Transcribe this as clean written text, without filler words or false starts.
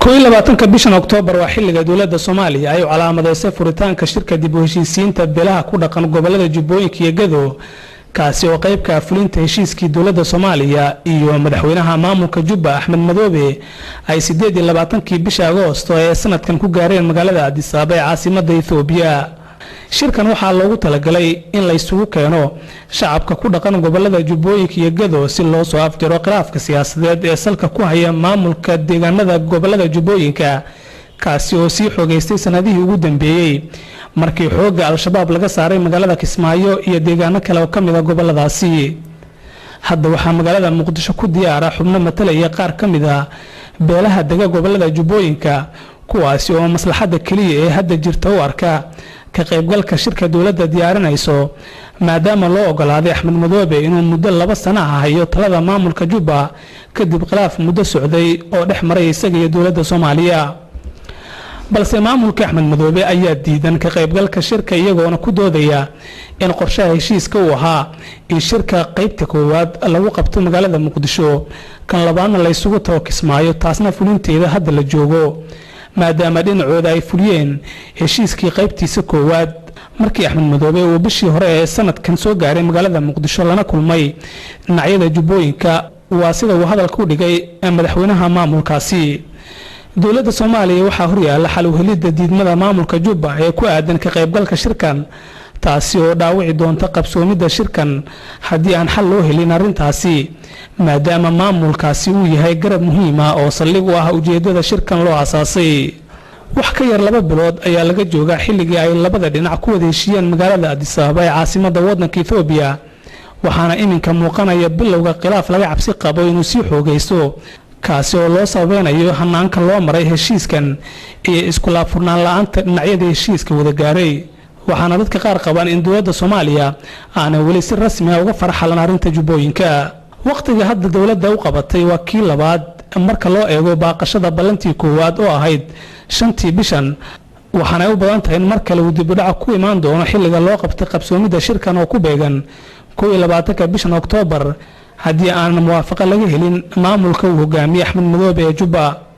22 bishan Oktoobar waa xilliga dawladda Soomaaliya ay calaamadeysay furitaanka shirka dib u heshiisiinta beelaha ku dhaqan gobolada Jubbooyinka iyo Gedo kaasi oo qayb ka fulinta heshiiskii dawladda Soomaaliya iyo madaxweynaha maamulka Jubba Axmed Madoobe ay 28 bisha Agoosto ee sanadkan ku gaareen magaalada Addis Ababa ee caasimadda Itoobiya. shirkan waxaa loogu talagalay in la isugu keeno shacabka ku dhaqan gobolada Jubbooyinka iyo Gedo si loo soo afjaro khilaafka siyaasadeed ee salka ku haya maamulka deegaanada gobolada Jubbooyinka kaasi oo sii xogeystay sanadihii ugu dambeeyay markii xoogga al-shabaab laga saaray magaalada Kismaayo iyo deegaano kale oo kamid ah goboladaasi. hadda waxaa magaalada Muqdisho ku diyaara xubno matalaya qaar kamid ah beelaha dega gobolada Jubbooyinka kuwaasi oo maslaxada kaliya ee hadda jirta u arka ka qaybgalka shirka dawladda diyaarinayso maadaama loo ogolaaday Axmed Madoobe inuu muddo 2 sano ah hayo talada maamulka Jubba kadib khilaaf muddo socday oo dhex maray isaga iyo dawladda Soomaaliya. balse maamulka Axmed Madoobe ayaa diidan ka qaybgalka shirka iyagoona ku doodaya in qorshaha heshiiska uu ahaa in shirka qaybta koowaad lagu qabto magaalada Muqdisho kan labaadna la isugu tago Kismaayo taasna fulinteeda hadda la joogo maadaama dhinacooda ay fuliyeen heshiiskii qaybtiisa koowaad markii Axmed Madoobe uu bishii hore ee sanadkan soo gaaray magaalada Muqdisho lana kulmay dhinacyada Jubbooyinka waa sida uu hadalka u dhigay madaxweynaha maamulkaasi. dawladda Soomaaliya waxaa horyaala xal u helidda diidmada maamulka Jubba ee ku aadan ka qaybgalka shirkan taasi oo dhaawici doonta qabsoomidda shirkan haddii aan xal loo helin arrintaasi maadaama maamulkaasi uu yahay garab muhiim ah oo saldhig u ah ujeedada shirkan loo aasaasay. wax ka yar 2 bilood ayaa laga joogaa xilligii ay labada dhinac ku wada heshiiyeen magaalada Addis Ababa ee caasimadda waddanka Itoobiya waxaana iminka muuqanaya bilowga khilaaf laga cabsi qabo inuu sii xoogaysto kaasi oo loo sababeynayo hanaanka loo maray heshiiskan iyo isku laafurnaan la'aanta dhinacyada heshiiska wada gaaray. waxaana dadka qaar qabaan in dawladda Soomaaliya aan wali si rasmi ah uga farxalan arrinta Jubbooyinka. waqtiga hadda dawladda u qabatay waa kii labaad marka loo eego baaqashada ballantii koowaad oo ahayd 5 bishan waxaana u badan tahay in mar kale uu dib u dhac ku imaan doono xilliga loo qabtay qabsoomidda shirkan oo ku beegan 22 bishan Oktoobar haddii aan muwaafaqo laga helin maamulka uu hogaamiye Axmed Madoobe ee Jubba.